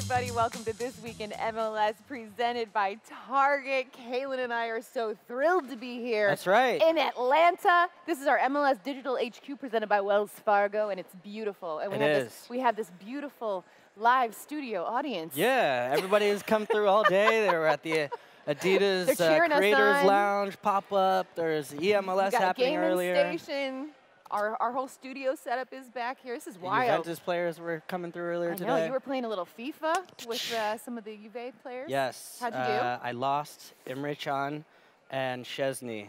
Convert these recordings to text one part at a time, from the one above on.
everybody. Welcome to This Week in MLS, presented by Target. Calen and I are so thrilled to be here. That's right. In Atlanta. This is our MLS Digital HQ presented by Wells Fargo, and it's beautiful. And we have this beautiful live studio audience. Yeah, everybody has come through all day. They were at the Adidas Creators Lounge pop-up. There's EMLS happening earlier. Gaming station. Our whole studio setup is back here. This is wild. Juventus players were coming through earlier today. I know, you were playing a little FIFA with some of the Juve players. Yes. How'd you do? I lost. Emre Can and Szczesny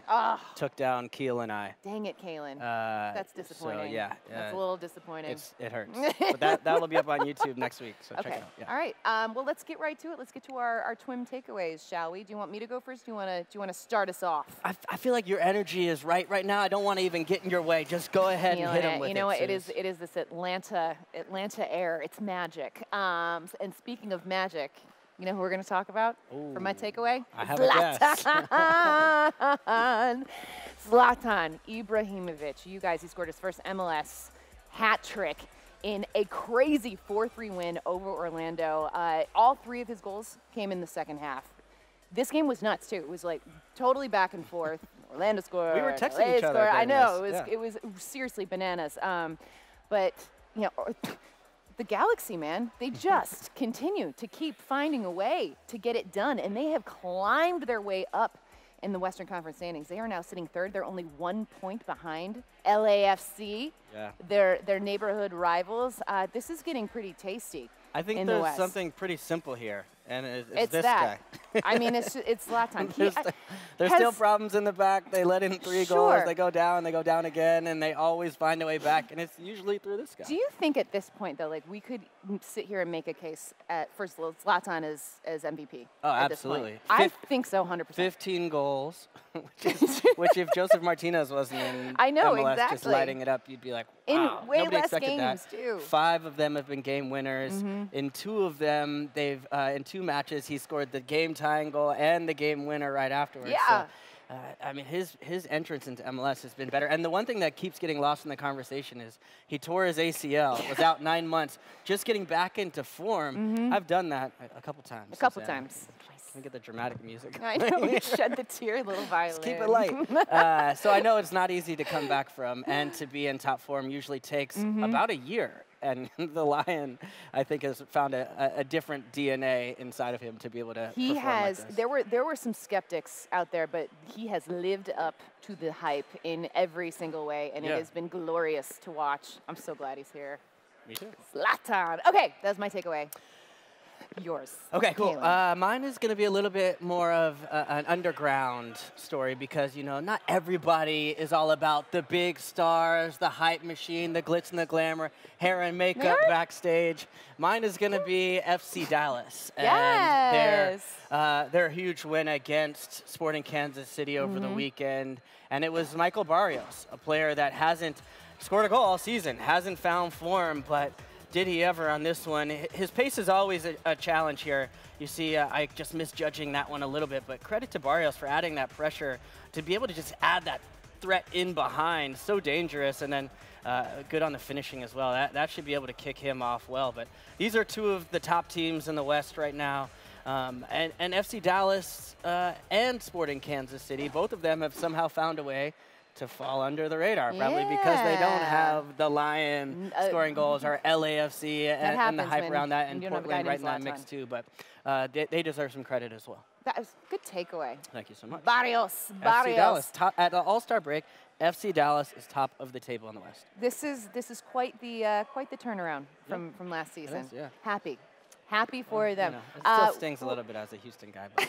took down Keel and I. Dang it, Calen. That's disappointing. So, yeah. That's a little disappointing. It hurts. But that'll be up on YouTube next week, so check it out. Yeah. All right. Well, let's get right to it. Let's get to our twin takeaways, shall we? Do you want me to go first? Do you want to start us off? I feel like your energy is right now. I don't want to even get in your way. Just go ahead and hit them with it. You know what? It is this Atlanta air. It's magic. And speaking of magic, you know who we're going to talk about for my takeaway? I have a guess. Zlatan Ibrahimovic. You guys, he scored his first MLS hat trick in a crazy 4-3 win over Orlando. All three of his goals came in the second half. This game was nuts, too. It was, like, totally back and forth. Orlando scored. We were texting each other. I know. It was seriously bananas. But, you know, the Galaxy, man, they just continue to keep finding a way to get it done, and they have climbed their way up in the Western Conference standings. They are now sitting third. They're only 1 point behind LAFC, their neighborhood rivals. This is getting pretty tasty. I think there's something pretty simple here, and it's this that. guy. I mean, it's Zlatan. There's still problems in the back. They let in 3 goals. They go down again, and they always find a way back, and it's usually through this guy. Do you think at this point, though, like we could sit here and make a case for Zlatan as MVP? Oh, absolutely. I think so, 100%. 15 goals, which if Joseph Martinez wasn't in MLS just lighting it up, you'd be like, wow, in way nobody less expected games, that. too. 5 of them have been game winners. In 2 of them, in 2 matches, he scored the game-tying goal and the game winner right afterwards. Yeah. So, I mean, his entrance into MLS has been better. And the one thing that keeps getting lost in the conversation is he tore his ACL, was out 9 months, just getting back into form. I've done that a couple times. A couple times. Let me get the dramatic music. I know, shed the tear, little violin. Just keep it light. So I know it's not easy to come back from, and to be in top form usually takes about a year. And the Lion, I think, has found a different DNA inside of him to be able to perform like this. There were some skeptics out there, but he has lived up to the hype in every single way, and it has been glorious to watch. I'm so glad he's here. Me too. Zlatan. Okay, that's my takeaway. Yours. Okay, cool. Mine is going to be a little bit more of an underground story because, you know, not everybody is all about the big stars, the hype machine, the glitz and the glamour, hair and makeup backstage. Mine is going to be FC Dallas. And their huge win against Sporting Kansas City over the weekend. And it was Michael Barrios, a player that hasn't scored a goal all season, hasn't found form, but did he ever on this one? His pace is always a challenge here. You see, I just misjudging that one a little bit, but credit to Barrios for adding that pressure to be able to just add that threat in behind. So dangerous, and then good on the finishing as well. That should be able to kick him off well. But these are 2 of the top teams in the West right now. And FC Dallas and Sporting Kansas City, both of them have somehow found a way to fall under the radar, probably because they don't have the Lion scoring goals or LAFC and the hype around that, and Portland right in that mix too. But they deserve some credit as well. That was a good takeaway. Thank you so much. Barrios. FC Dallas, at the All-Star break, FC Dallas is top of the table in the West. This is quite the turnaround from last season. It is, Happy for them. You know, it still stings a little bit as a Houston guy, but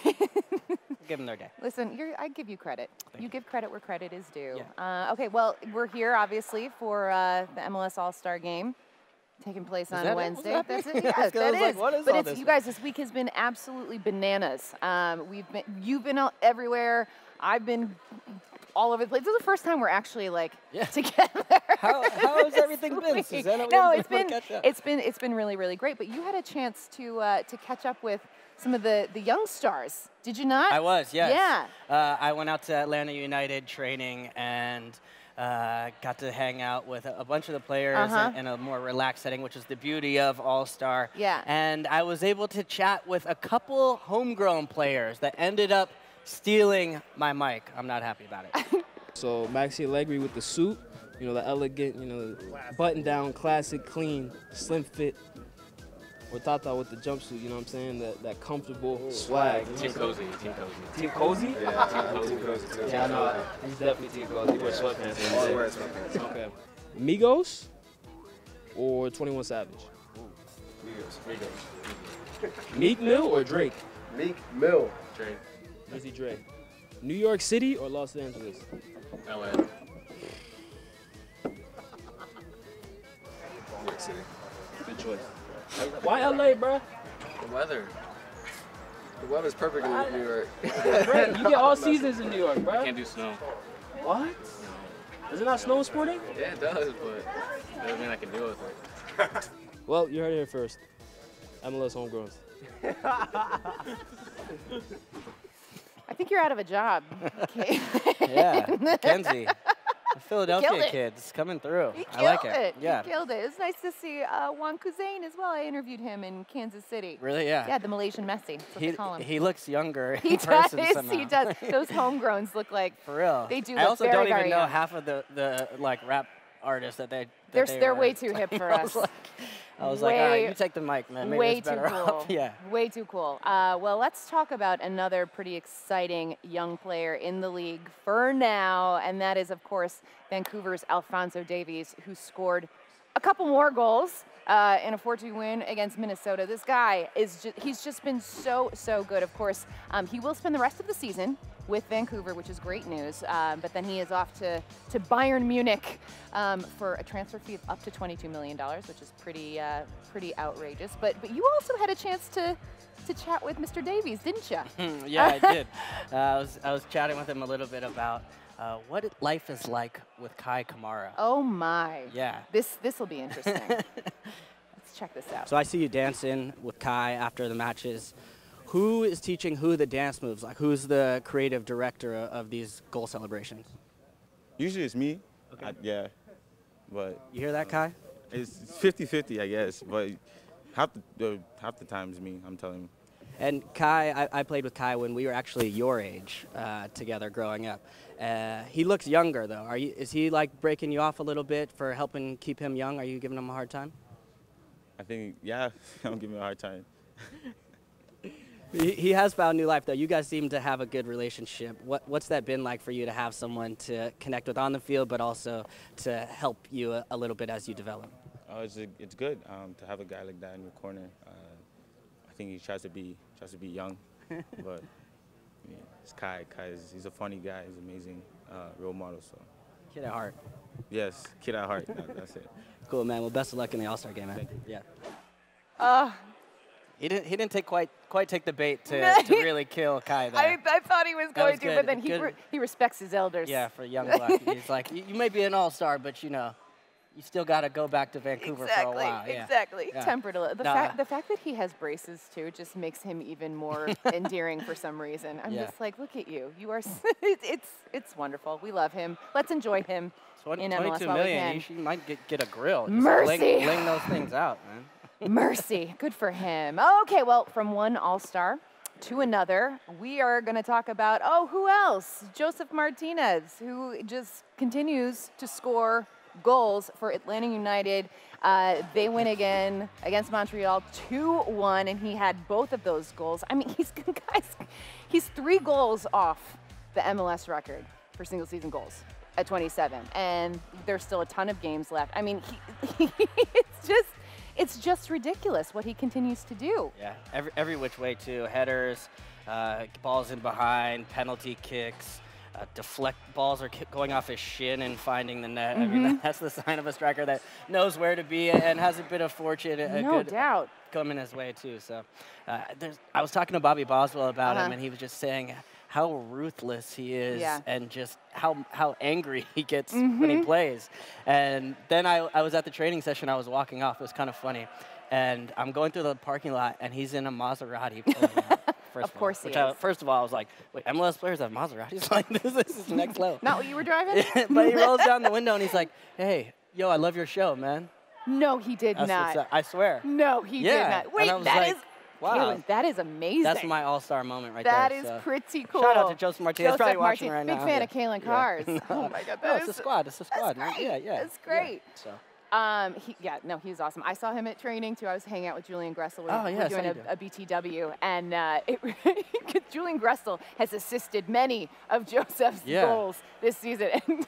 give them their day. Listen, I give you credit. You give credit where credit is due. Yeah. Okay, well, we're here, obviously, for the MLS All-Star game taking place on Wednesday. That's it. Yeah, that is. But you guys, this week has been absolutely bananas. You've been everywhere. I've been all over the place. This is the first time we're actually like together. How has everything been, Susannah? No, it's been really, really great. But you had a chance to catch up with some of the young stars. Did you not? I was, yes. Yeah. I went out to Atlanta United training, and got to hang out with a bunch of the players in a more relaxed setting, which is the beauty of All-Star. Yeah. And I was able to chat with a couple homegrown players that ended up stealing my mic. I'm not happy about it. So Maxi Allegri with the suit, you know, the elegant, you know, button-down, classic, clean, slim fit. Or Tata with the jumpsuit, you know what I'm saying? That comfortable swag. Team Cozy, Team Cozy. Team Cozy? Yeah, Team Cozy. Yeah, I know. He's definitely Team Cozy. He wears sweatpants. All wears sweatpants. Okay. Migos or 21 Savage? Migos. Meek Mill or Drake? Meek Mill. Drake. Drizzy Drake. New York City or Los Angeles? LA. New York City. Good choice. Why LA, bro? The weather. The weather's perfect in New York. Bro, you get all seasons in New York, bro. Can't do snow. What? Does it not snow in sporting? Yeah, it does, but doesn't mean I can deal with it. Well, you heard it here first. MLS Homegrowns. I think you're out of a job. Okay. Yeah, Mackenzie. The Philadelphia Killed it. kids coming through. He I like killed it. Yeah. He killed it. It's nice to see Juan Kuzain as well. I interviewed him in Kansas City. Really? Yeah. Yeah, the Malaysian Messi. That's what they call him. He looks younger He in person does. somehow. He does. Those homegrowns look like For real. they do. I look also very, don't even very know young. half of the like rap artists that they. They're were. way too hip for us. I was like, all right, you take the mic, man. Maybe Way it's too better cool. off. Yeah. Way too cool. Well, let's talk about another pretty exciting young player in the league for now, and that is, of course, Vancouver's Alphonso Davies, who scored a couple more goals in a 4-2 win against Minnesota. This guy he's just been so good. Of course, he will spend the rest of the season with Vancouver, which is great news. But then he is off to Bayern Munich for a transfer fee of up to $22 million, which is pretty outrageous. But you also had a chance to chat with Mr. Davies, didn't you? Yeah, I did. I was chatting with him a little bit about what life is like with Kai Kamara. Oh my. Yeah. This will be interesting. Let's check this out. So I see you dancing with Kai after the matches. Who is teaching who the dance moves? Like, who's the creative director of these goal celebrations? Usually it's me. Okay. Yeah. But You hear that, Kai? it's 50-50, I guess. But half the time it's me, I'm telling you. And Kai, I played with Kai when we were actually your age together growing up. He looks younger, though. Is he, like, breaking you off a little bit for helping keep him young? Are you giving him a hard time? I think, yeah, I'm giving him a hard time. He has found new life, though. You guys seem to have a good relationship. What's that been like for you to have someone to connect with on the field, but also to help you a little bit as you develop? Oh, it's good to have a guy like that in your corner. I think he tries to be young, but yeah, it's Kai. He's a funny guy. He's an amazing role model. So. Kid at heart. Yes, kid at heart. That's it. Cool, man. Well, best of luck in the All-Star game, man. Thank you. Yeah. He didn't quite take the bait to really kill Kai there. I thought he was going was to, good. but then Good. he respects his elders. Yeah, for young blood. He's like, you may be an all-star, but you still got to go back to Vancouver for a while. Yeah. Exactly. Yeah. Tempered a little. The Nah. fact that he has braces too just makes him even more endearing for some reason. I'm just like, look at you. You are. It's wonderful. We love him. Let's enjoy him in MLS 22 while we million. can. He might get a grill. Just Mercy. Bling those things out, man. Mercy. Good for him. Okay, well, from one All-Star to another, we are going to talk about, who else? Joseph Martinez, who just continues to score goals for Atlanta United. They win again against Montreal 2-1, and he had both of those goals. I mean, he's 3 goals off the MLS record for single-season goals at 27, and there's still a ton of games left. I mean, it's just ridiculous what he continues to do. Yeah, every which way too. Headers, balls in behind, penalty kicks, deflect balls are going off his shin and finding the net. I mean, that's the sign of a striker that knows where to be and has a bit of fortune. No doubt. Coming his way too. So, I was talking to Bobby Boswell about him, and he was just saying how ruthless he is, and just how angry he gets when he plays. And then I was at the training session. I was walking off. It was kind of funny. And I'm going through the parking lot, and he's in a Maserati pulling up first Of course he which is. First of all, I was like, wait, MLS players have Maseratis? Like, this is next level. Not what you were driving? But he rolls down the window and he's like, hey, yo, I love your show, man. No, he did That's not. what's up. I swear. No, he did Yeah. not. Wait, And I was that like, is wow. Calen, that is amazing. That's my all-star moment right That there. is so. pretty cool. Shout out to Joseph Martinez, Joseph probably watching Martinez, right big now. fan Yeah. of Calen Yeah. Cars. Oh my God, No, it's a squad. It's a squad, man. great. Yeah. That's great. So. He was awesome. I saw him at training too. I was hanging out with Julian Gressel. Oh, yeah, We're doing a BTW, and Julian Gressel has assisted many of Joseph's goals this season. And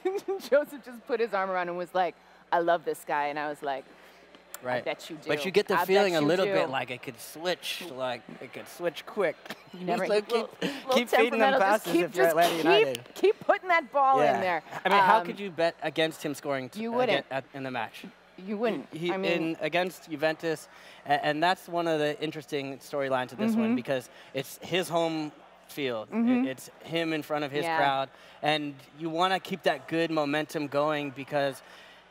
Joseph just put his arm around him and was like, "I love this guy," and I was like, Right. I bet you do. But you get the I feeling bet a you little do. bit like it could switch, quick. You never He's like, little keep feeding them temperamental, just passes keep- if you're just Atlanta United. Keep putting that ball in there. I mean, how could you bet against him scoring You wouldn't. in the match? You wouldn't. He, I mean, against Juventus, and that's one of the interesting storylines of this one because it's his home field. It's him in front of his crowd, and you want to keep that good momentum going because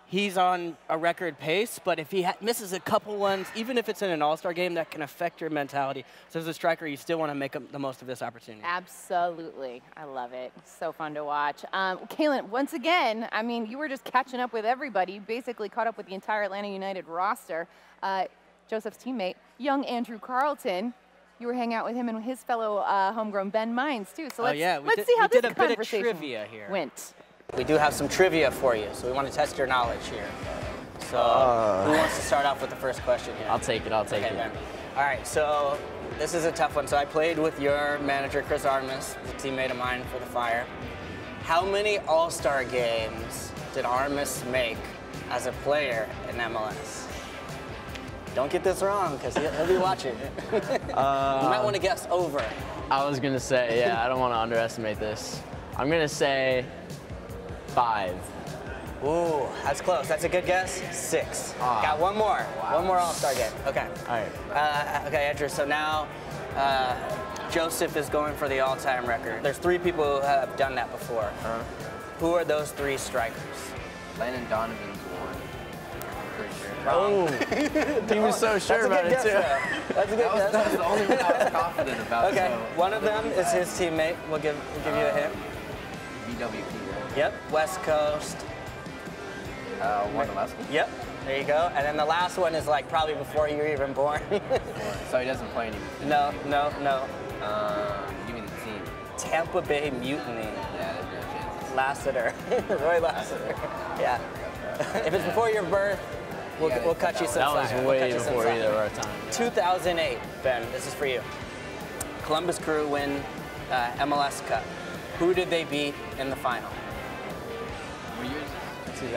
he's on a record pace, but if he misses a couple ones, even if it's in an all-star game, that can affect your mentality. So as a striker, you still want to make the most of this opportunity. Absolutely. I love it. So fun to watch. Calen, once again, I mean, you were just catching up with everybody. You basically caught up with the entire Atlanta United roster. Joseph's teammate, young Andrew Carlton, you were hanging out with him and his fellow homegrown Ben Mines, too. So let's see how this conversation trivia here. went. We do have some trivia for you, so we want to test your knowledge here. So who wants to start off with the first question here? I'll take it. Okay, Ben. All right, so this is a tough one. So I played with your manager, Chris Artemis, a teammate of mine for the Fire. How many All-Star games did Artemis make as a player in MLS? Don't get this wrong, because he'll be watching. You might want to guess over. I was going to say, yeah, I don't want to underestimate this. I'm going to say 5. Ooh, that's close. That's a good guess. 6. Got one more. Wow. One more All-Star game. Okay. All right. Okay, Andrew, so now Joseph is going for the all-time record. There's 3 people who have done that before. Who are those 3 strikers? Landon Donovan's one. I'm pretty sure. Oh, he was so sure about it, too. That's a good guess. That was the only one I was confident about. Okay, so. one of them is his teammate. We'll give you a hint. BWP, right? Yep, West Coast. One West Coast? Yep, there you go. And then the last one is like probably before you were even born. So he doesn't play anymore. No. Give me the team. Tampa Bay Mutiny. Yeah, there's no chance. Lassiter. Roy Lassiter. Yeah. If it's before your birth, we'll cut you some slack. That was way before either of our time. 2008, Ben, this is for you. Columbus Crew win MLS Cup. Who did they beat in the final? What year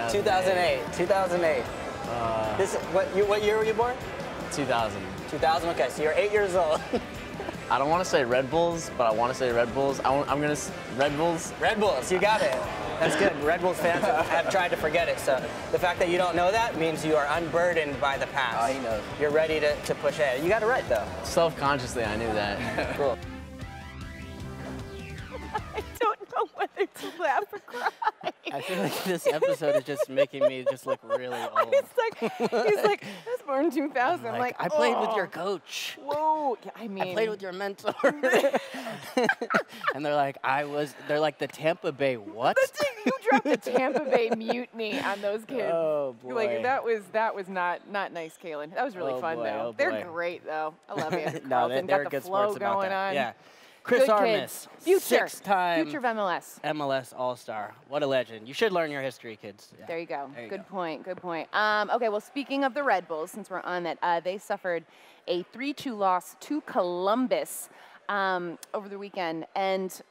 is 2008. 2008. What year were you born? 2000. 2000, okay, so you're 8 years old. I don't want to say Red Bulls, but I want to say Red Bulls. I'm going to say Red Bulls. Red Bulls, you got it. That's good. Red Bulls fans have tried to forget it, so the fact that you don't know that means you are unburdened by the past. Oh, he knows. You're ready to push ahead. You got it right, though. Self-consciously, I knew that. Cool. I don't know whether to laugh or cry. I feel like this episode is just making me just look really old. He's like, I was born in 2000. I'm like, I played with your coach. Whoa. Yeah, I mean. I played with your mentor. And they're like, they're like the Tampa Bay what? You dropped the Tampa Bay Mutiny on those kids. Oh, boy. Like, that was not nice, Calen. That was really Oh, fun, boy, though. oh, They're boy. great, though. I love it. No, Carlton they're got the good flow sports about going that. on. Yeah. Chris Good Artemis, kids. Future 6-time of MLS. MLS All-Star. What a legend. You should learn your history, kids. Yeah. There you go. There you Good go. point. Good point. Okay, well, speaking of the Red Bulls, since we're on that, they suffered a 3-2 loss to Columbus over the weekend, and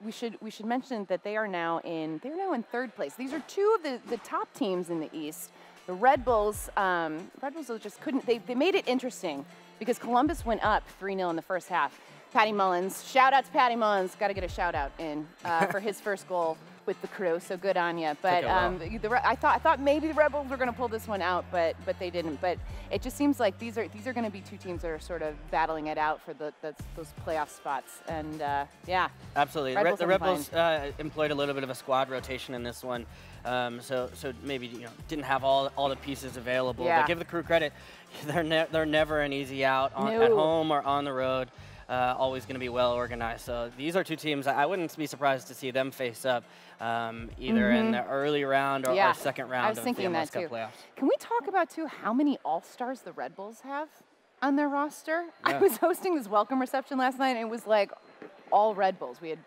we should mention that they're now in 3rd place. These are 2 of the top teams in the East. The Red Bulls just couldn't. They made it interesting because Columbus went up 3-0 in the first half. Patty Mullins, shout out to Patty Mullins. Got to get a shout out in for his first goal with the Crew. So good on you. But I thought maybe the Red Bulls were going to pull this one out, but they didn't. But it just seems like these are going to be 2 teams that are sort of battling it out for those playoff spots. And yeah, Absolutely. Red The Bulls Red Bulls employed a little bit of a squad rotation in this one. So maybe didn't have all the pieces available. Yeah. But give the Crew credit. They're never an easy out at No. home or on the road. always going to be well organized. So these are two teams I wouldn't be surprised to see them face up either in the early round or second round of the MLS Cup playoffs. Can we talk about, too, how many All-Stars the Red Bulls have on their roster? Yeah. I was hosting this welcome reception last night, and it was like all Red Bulls. We had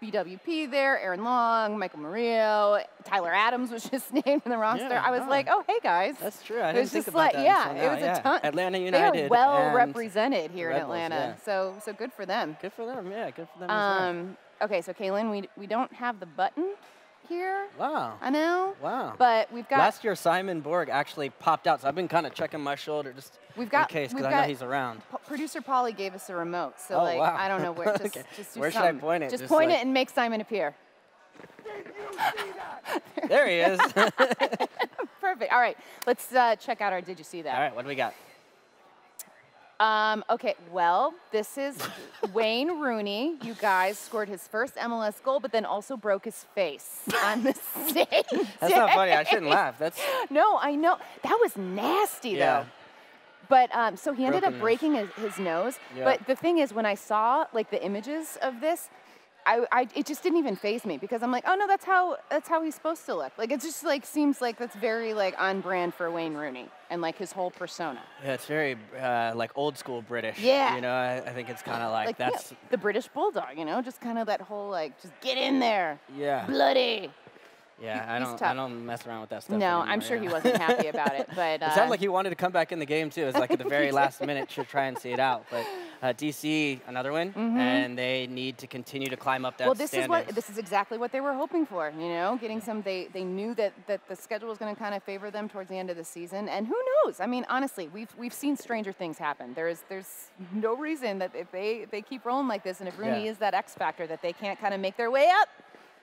BWP there, Aaron Long, Michael Murillo, Tyler Adams was just named in the roster. Yeah, I was like, oh, hey, guys. That's true. I didn't think about that. Yeah, it was a ton. Atlanta United. They are well represented here in Red Bulls, Atlanta, so good for them. Good for them, yeah, good for them as well. Okay, so Calen, we don't have the button here. Wow. I know. Wow. But we've got... Last year, Simon Borg actually popped out, so I've been kind of checking my shoulder just in case, because I know he's around. Producer Polly gave us a remote, so wow. I don't know where. Just do where something. Should I point it? Just point it and make Simon appear. There he is. Perfect. All right, let's check out our Did You See That? All right, what do we got? Okay, well, this is Wayne Rooney. You guys scored his first MLS goal, but then also broke his face on the same day. That's not funny. I shouldn't laugh. That's No, I know. That was nasty, though. But so he ended up breaking his nose. Yeah. But the thing is, when I saw like the images of this, it just didn't even faze me because I'm like, oh no, that's how he's supposed to look. Like it just like seems like that's very like on brand for Wayne Rooney and like his whole persona. Yeah, it's very like old school British. Yeah. You know, I think it's kind of like that's the British Bulldog. You know, just kind of that whole like just get in there. Yeah. Bloody. Yeah, I don't mess around with that stuff. No, anymore, I'm sure he wasn't happy about it. But it sounded like he wanted to come back in the game too. It was like at the very last minute to try and see it out. But DC, another win, and they need to continue to climb up that. Well, this is exactly what they were hoping for. You know, getting some. They knew that the schedule was going to kind of favor them towards the end of the season, and who knows? I mean, honestly, we've seen stranger things happen. There's no reason that if they keep rolling like this, and if Rooney is that X factor, that they can't kind of make their way up.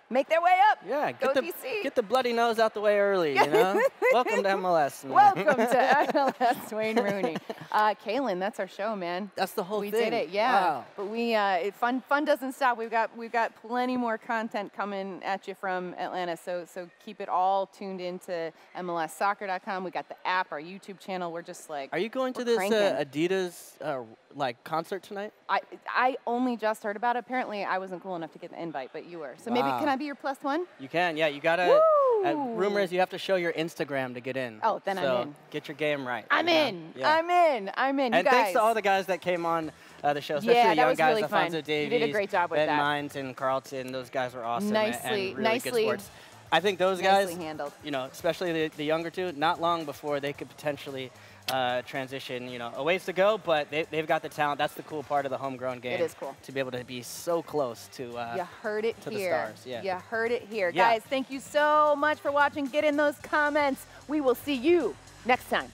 Make their way up. Yeah, Go DC. Get the bloody nose out the way early, you know? Welcome to MLS. Man. Welcome to MLS, Wayne Rooney. Calen, that's our show, man. That's the whole thing. We did it, yeah. Wow. But fun doesn't stop. We've got plenty more content coming at you from Atlanta, so keep it all tuned into MLSsoccer.com. We got the app, our YouTube channel. We're just like Are you going to this Adidas like concert tonight? I only just heard about it. Apparently, I wasn't cool enough to get the invite, but you were. So maybe can I be your plus one? You can, yeah. You gotta. Rumor is you have to show your Instagram to get in. Oh, then I'm in. Get your game right. I'm in. Yeah. I'm in. And thanks to all the guys that came on the show, especially the young guys, really Alfonso Davies, you did a great job with Ben that. Mines and Carlton. Those guys were awesome and really nicely good sports. I think those guys, handled. You know, especially the younger two, not long before they could potentially transition, you know, a ways to go, but they've got the talent. That's the cool part of the homegrown game. It is cool. To be able to be so close to you heard it to here. the stars. Yeah. You heard it here. Guys, thank you so much for watching. Get in those comments. We will see you next time.